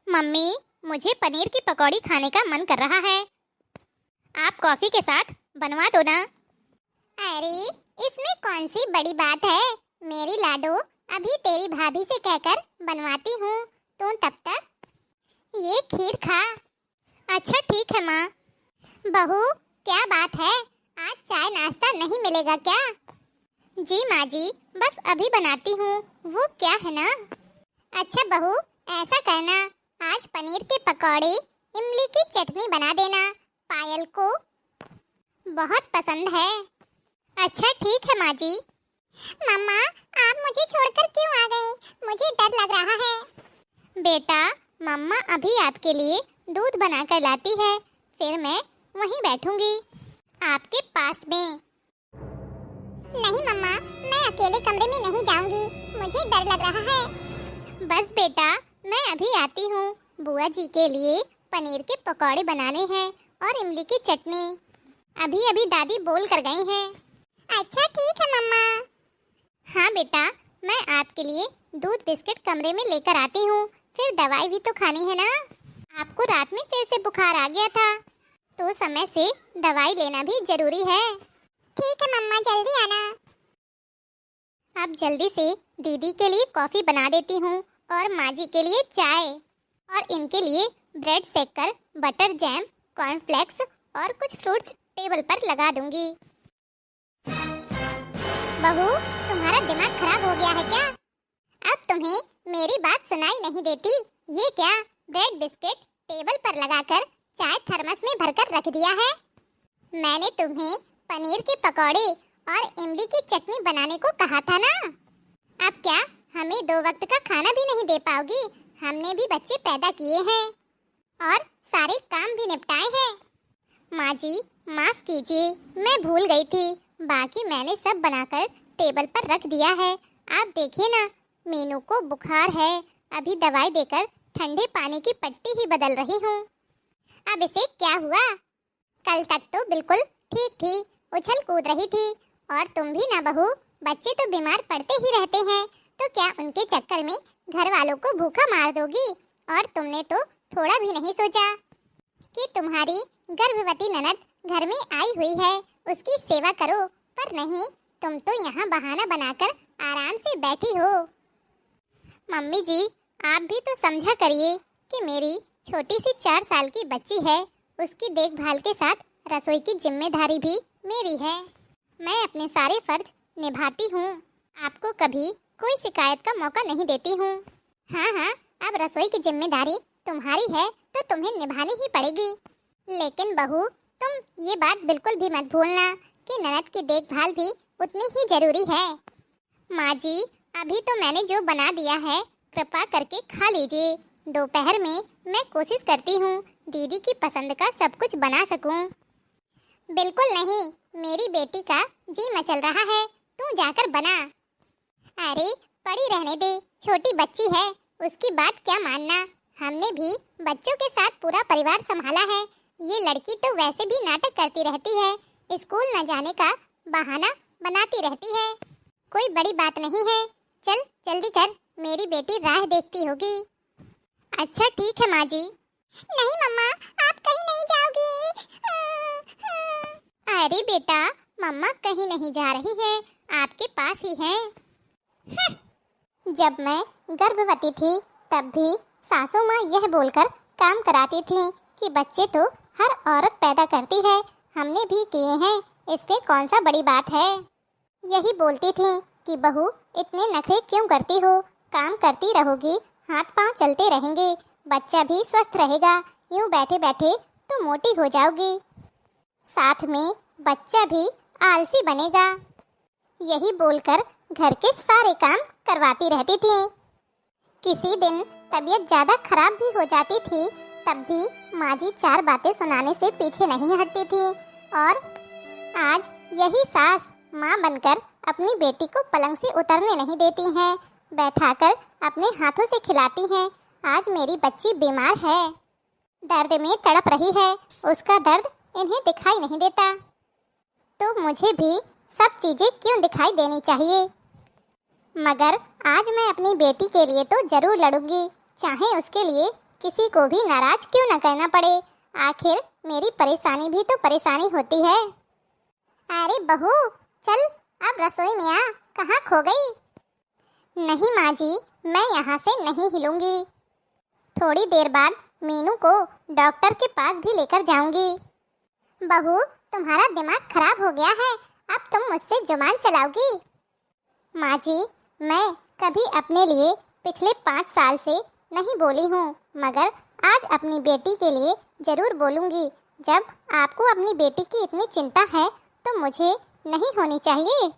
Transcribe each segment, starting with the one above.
Mummy, मुझे पनीर की पकौड़ी खाने का मन कर रहा है। आप कॉफी के साथ बनवा दो ना। अरे इसमें कौन सी बड़ी बात है, मेरी लाडो अभी तेरी भाभी से कहकर बनवाती हूँ। तू तब तक ये खीर खा। अच्छा ठीक है माँ। बहू क्या बात है, आज चाय नाश्ता नहीं मिलेगा क्या? जी माँ जी, बस अभी बनाती हूँ। वो क्या है ना। अच्छा बहू, ऐसा करना, आज पनीर के पकौड़े इमली की चटनी बना देना, पायल को बहुत पसंद है। अच्छा ठीक है माँ जी। मम्मा आप मुझे छोड़कर क्यों आ गई? मुझे डर लग रहा है। बेटा, मम्मा अभी आपके लिए दूध बनाकर लाती है, फिर मैं वहीं बैठूंगी आपके पास में। नहीं मम्मा, मैं अकेले कमरे में नहीं जाऊंगी, मुझे डर लग रहा है। बस बेटा, मैं अभी आती हूँ। बुआ जी के लिए पनीर के पकौड़े बनाने हैं और इमली की चटनी। अभी अभी दादी बोल कर गई हैं। अच्छा ठीक है मम्मा। हाँ बेटा, मैं आपके लिए दूध बिस्किट कमरे में लेकर आती हूँ, फिर दवाई भी तो खानी है ना। आपको रात में फिर से बुखार आ गया था, तो समय से दवाई लेना भी जरूरी है। ठीक है मम्मा, जल्दी आना। अब जल्दी से दीदी के लिए कॉफी बना देती हूँ और माँ जी के लिए चाय, और इनके लिए ब्रेड सेक कर बटर जैम, कॉर्नफ्लेक्स और कुछ फ्रूट्स टेबल पर लगा दूंगी। बहू, तुम्हारा दिमाग खराब हो गया है क्या? अब तुम्हें मेरी बात सुनाई नहीं देती? ये क्या, ब्रेड बिस्किट टेबल पर लगाकर चाय थर्मस में भरकर रख दिया है? मैंने तुम्हें पनीर के पकौड़े और इमली की चटनी बनाने को कहा था ना। अब क्या हमें 2 वक्त का खाना भी नहीं दे पाओगी? हमने भी बच्चे पैदा किए हैं और सारे काम भी निपटाए हैं। माँ जी माफ कीजिए, मैं भूल गई थी। बाकी मैंने सब बनाकर टेबल पर रख दिया है। आप देखिए ना, मीनू को बुखार है, अभी दवाई देकर ठंडे पानी की पट्टी ही बदल रही हूँ। अब इसे क्या हुआ? कल तक तो बिल्कुल ठीक थी, उछल कूद रही थी। और तुम भी ना बहू, बच्चे तो बीमार पड़ते ही रहते हैं, तो क्या उनके चक्कर में घर वालों को भूखा मार दोगी? और तुमने तो थोड़ा भी नहीं सोचा कि तुम्हारी गर्भवती ननद घर में आई हुई है, उसकी सेवा करो। पर नहीं, तुम तो यहाँ बहाना बनाकर आराम से बैठी हो। मम्मी जी, आप भी तो समझा करिए कि मेरी छोटी सी 4 साल की बच्ची है, उसकी देखभाल के साथ रसोई की जिम्मेदारी भी मेरी है। मैं अपने सारे फर्ज निभाती हूँ, आपको कभी कोई शिकायत का मौका नहीं देती हूँ। हाँ हाँ, अब रसोई की जिम्मेदारी तुम्हारी है तो तुम्हें निभानी ही पड़ेगी। लेकिन बहू, तुम ये बात बिल्कुल भी मत भूलना कि ननद की देखभाल भी उतनी ही जरूरी है। माँ जी, अभी तो मैंने जो बना दिया है, कृपा करके खा लीजिए। दोपहर में मैं कोशिश करती हूँ दीदी की पसंद का सब कुछ बना सकूँ। बिल्कुल नहीं, मेरी बेटी का जी मचल रहा है, तू जाकर बना। अरे पड़ी रहने दे, छोटी बच्ची है, उसकी बात क्या मानना। हमने भी बच्चों के साथ पूरा परिवार संभाला है। ये लड़की तो वैसे भी नाटक करती रहती है, स्कूल न जाने का बहाना बनाती रहती है। कोई बड़ी बात नहीं है, चल जल्दी कर, मेरी बेटी राह देखती होगी। अच्छा ठीक है माँ जी। नहीं मम्मा, आप कहीं नहीं जाओगी। अरे बेटा, मम्मा कहीं नहीं जा रही है, आपके पास ही हैं। जब मैं गर्भवती थी तब भी सासू माँ यह बोलकर काम कराती थी कि बच्चे तो हर औरत पैदा करती है, हमने भी किए हैं, इसमें कौन सा बड़ी बात है। यही बोलती थी कि बहू इतने नखरे क्यों करती हो, काम करती रहोगी, हाथ पांव चलते रहेंगे, बच्चा भी स्वस्थ रहेगा, यूं बैठे बैठे तो मोटी हो जाओगी, साथ में बच्चा भी आलसी बनेगा। यही बोलकर घर के सारे काम करवाती रहती थी। किसी दिन तबीयत ज़्यादा खराब भी हो जाती थी, तब भी माँ जी 4 बातें सुनाने से पीछे नहीं हटती थी। और आज यही सास माँ बनकर अपनी बेटी को पलंग से उतरने नहीं देती हैं, बैठाकर अपने हाथों से खिलाती हैं। आज मेरी बच्ची बीमार है, दर्द में तड़प रही है, उसका दर्द इन्हें दिखाई नहीं देता, तो मुझे भी सब चीज़ें क्यों दिखाई देनी चाहिए। मगर आज मैं अपनी बेटी के लिए तो जरूर लड़ूंगी, चाहे उसके लिए किसी को भी नाराज क्यों न करना पड़े। आखिर मेरी परेशानी भी तो परेशानी होती है। अरे बहू, चल अब रसोई में आ, कहाँ खो गई? नहीं माँ जी, मैं यहाँ से नहीं हिलूंगी। थोड़ी देर बाद मीनू को डॉक्टर के पास भी लेकर जाऊंगी। बहू, तुम्हारा दिमाग खराब हो गया है, अब तुम मुझसे जुबान चलाओगी? माँ जी, मैं कभी अपने लिए पिछले 5 साल से नहीं बोली हूँ, मगर आज अपनी बेटी के लिए जरूर बोलूँगी। जब आपको अपनी बेटी की इतनी चिंता है तो मुझे नहीं होनी चाहिए।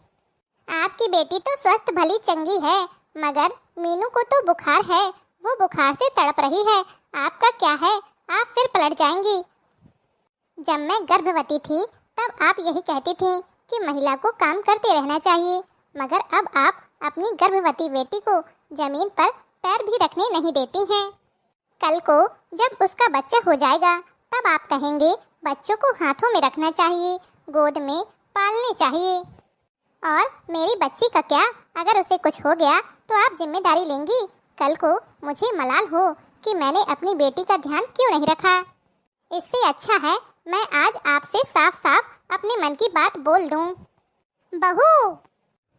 आपकी बेटी तो स्वस्थ भली चंगी है, मगर मीनू को तो बुखार है, वो बुखार से तड़प रही है। आपका क्या है, आप फिर पलट जाएंगी। जब मैं गर्भवती थी तब आप यही कहती थी कि महिला को काम करते रहना चाहिए, मगर अब आप अपनी गर्भवती बेटी को जमीन पर पैर भी रखने नहीं देती हैं। कल को जब उसका बच्चा हो जाएगा तब आप कहेंगे बच्चों को हाथों में रखना चाहिए, गोद में पालने चाहिए। और मेरी बच्ची का क्या, अगर उसे कुछ हो गया तो आप जिम्मेदारी लेंगी। कल को मुझे मलाल हो कि मैंने अपनी बेटी का ध्यान क्यों नहीं रखा। इससे अच्छा है मैं आज आपसे साफ साफ अपने मन की बात बोल दूं। बहू!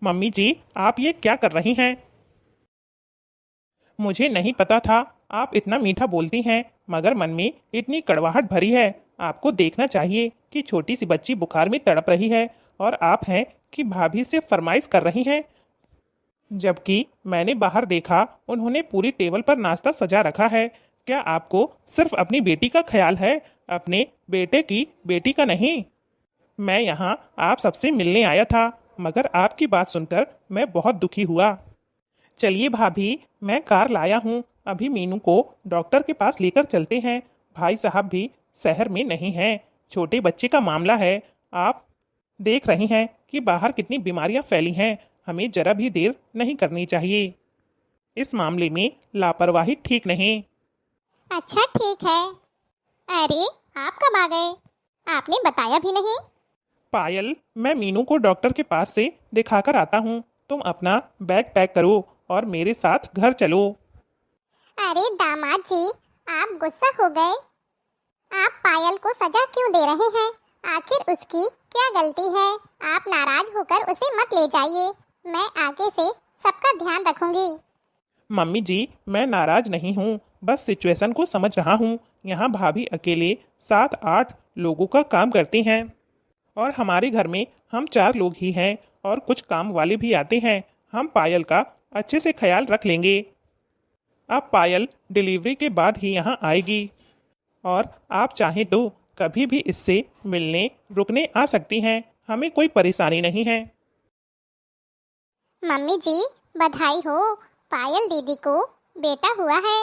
मम्मी जी, आप ये क्या कर रही हैं? मुझे नहीं पता था आप इतना मीठा बोलती हैं, मगर मन में इतनी कड़वाहट भरी है। आपको देखना चाहिए कि छोटी सी बच्ची बुखार में तड़प रही है और आप हैं कि भाभी से फरमाइश कर रही हैं। जबकि मैंने बाहर देखा उन्होंने पूरी टेबल पर नाश्ता सजा रखा है। क्या आपको सिर्फ अपनी बेटी का ख्याल है, अपने बेटे की बेटी का नहीं? मैं यहाँ आप सबसे मिलने आया था, मगर आपकी बात सुनकर मैं बहुत दुखी हुआ। चलिए भाभी, मैं कार लाया हूँ, अभी मीनू को डॉक्टर के पास लेकर चलते हैं। भाई साहब भी शहर में नहीं हैं, छोटे बच्चे का मामला है। आप देख रही हैं कि बाहर कितनी बीमारियां फैली हैं, हमें जरा भी देर नहीं करनी चाहिए। इस मामले में लापरवाही ठीक नहीं। अच्छा ठीक है। अरे आप कब आ गए, आपने बताया भी नहीं। पायल, मैं मीनू को डॉक्टर के पास से दिखाकर आता हूँ, तुम अपना बैग पैक करो और मेरे साथ घर चलो। अरे दामाद जी, आप गुस्सा हो गए? आप पायल को सजा क्यों दे रहे हैं? आखिर उसकी क्या गलती है? आप नाराज होकर उसे मत ले जाइए, मैं आगे से सबका ध्यान रखूंगी। मम्मी जी, मैं नाराज नहीं हूँ, बस सिचुएशन को समझ रहा हूँ। यहाँ भाभी अकेले 7-8 लोगों का काम करती हैं और हमारे घर में हम 4 लोग ही हैं और कुछ काम वाले भी आते हैं। हम पायल का अच्छे से ख्याल रख लेंगे। अब पायल डिलीवरी के बाद ही यहाँ आएगी और आप चाहें तो कभी भी इससे मिलने रुकने आ सकती हैं, हमें कोई परेशानी नहीं है। मम्मी जी बधाई हो, पायल दीदी को बेटा हुआ है।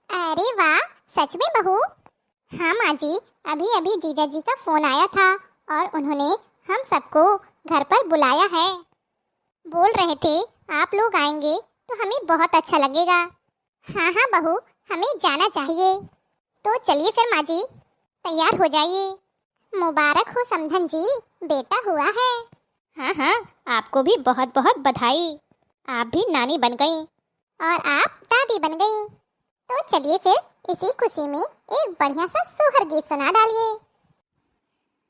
अरे वाह, सच में बहू? हाँ माँ जी, अभी अभी जीजा जी का फोन आया था और उन्होंने हम सबको घर पर बुलाया है। बोल रहे थे आप लोग आएंगे तो हमें बहुत अच्छा लगेगा। हाँ हाँ बहू, हमें जाना चाहिए। तो चलिए फिर माँ जी, तैयार हो जाइए। मुबारक हो समधन जी, बेटा हुआ है। हाँ हाँ, आपको भी बहुत बहुत बधाई, आप भी नानी बन गई। और आप दादी बन गई। तो चलिए फिर इसी खुशी में एक बढ़िया सा सोहर गीत सुना डालिए।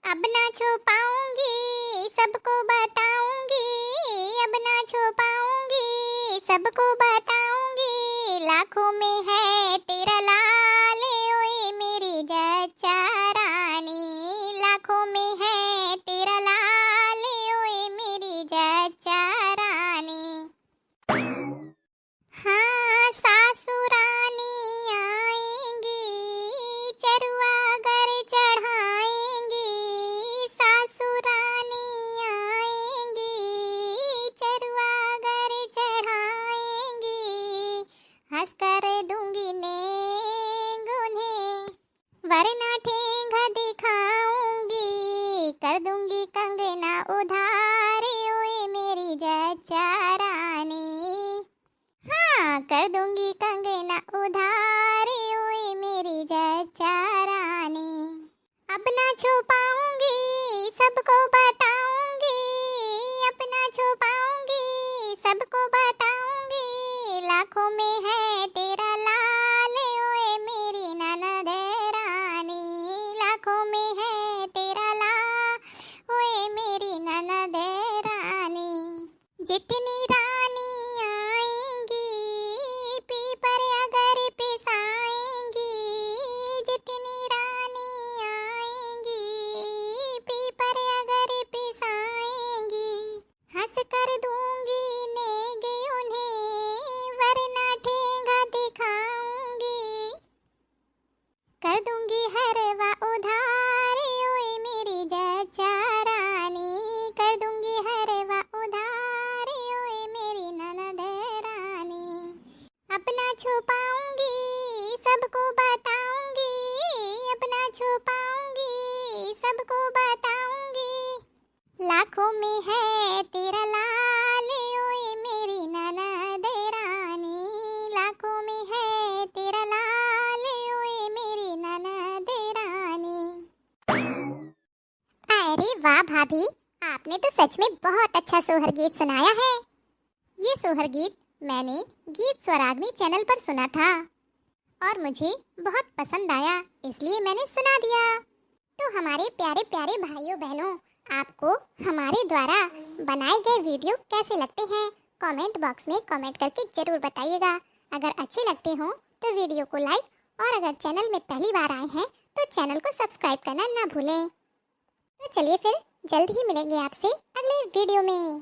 अब ना छुपाऊंगी सबको बताऊंगी, अब ना छुपाऊंगी सबको बताऊंगी, लाखों में है तेरा लाल ओए मेरी जच्चा रानी, लाखों में है तेरा लाल ओए मेरी जच्चा रानी। हाँ सासुरानी आएंगी, चरुआ घर चढ़ाएंगी, सासुरानी आएंगी, चरुआ घर चढ़ाएंगी, हंस कर दूंगी नेंग उन्हें, वरना ठेंगा दिखाऊंगी, कर दूंगी कंगना उधार ओए मेरी जच्चा रानी, हाँ कर दूंगी कंगना उधार ओए मेरी जच्चा रानी। अब ना छुपाऊंगी सबको बताऊंगी, अपना छुपाऊंगी सबको बताऊंगी, लाखों में है तेरा लाल ओए मेरी अरे वाह भाभी, आपने तो सच में बहुत अच्छा सोहर गीत सुनाया है। ये सोहर गीत मैंने गीत स्वराग्नि चैनल पर सुना था और मुझे बहुत पसंद आया, इसलिए मैंने सुना दिया। तो हमारे प्यारे प्यारे भाइयों बहनों, आपको हमारे द्वारा बनाए गए वीडियो कैसे लगते हैं कमेंट बॉक्स में कमेंट करके जरूर बताइएगा। अगर अच्छे लगते हो तो वीडियो को लाइक, और अगर चैनल में पहली बार आए हैं तो चैनल को सब्सक्राइब करना ना भूलें। तो चलिए फिर जल्द ही मिलेंगे आपसे अगले वीडियो में।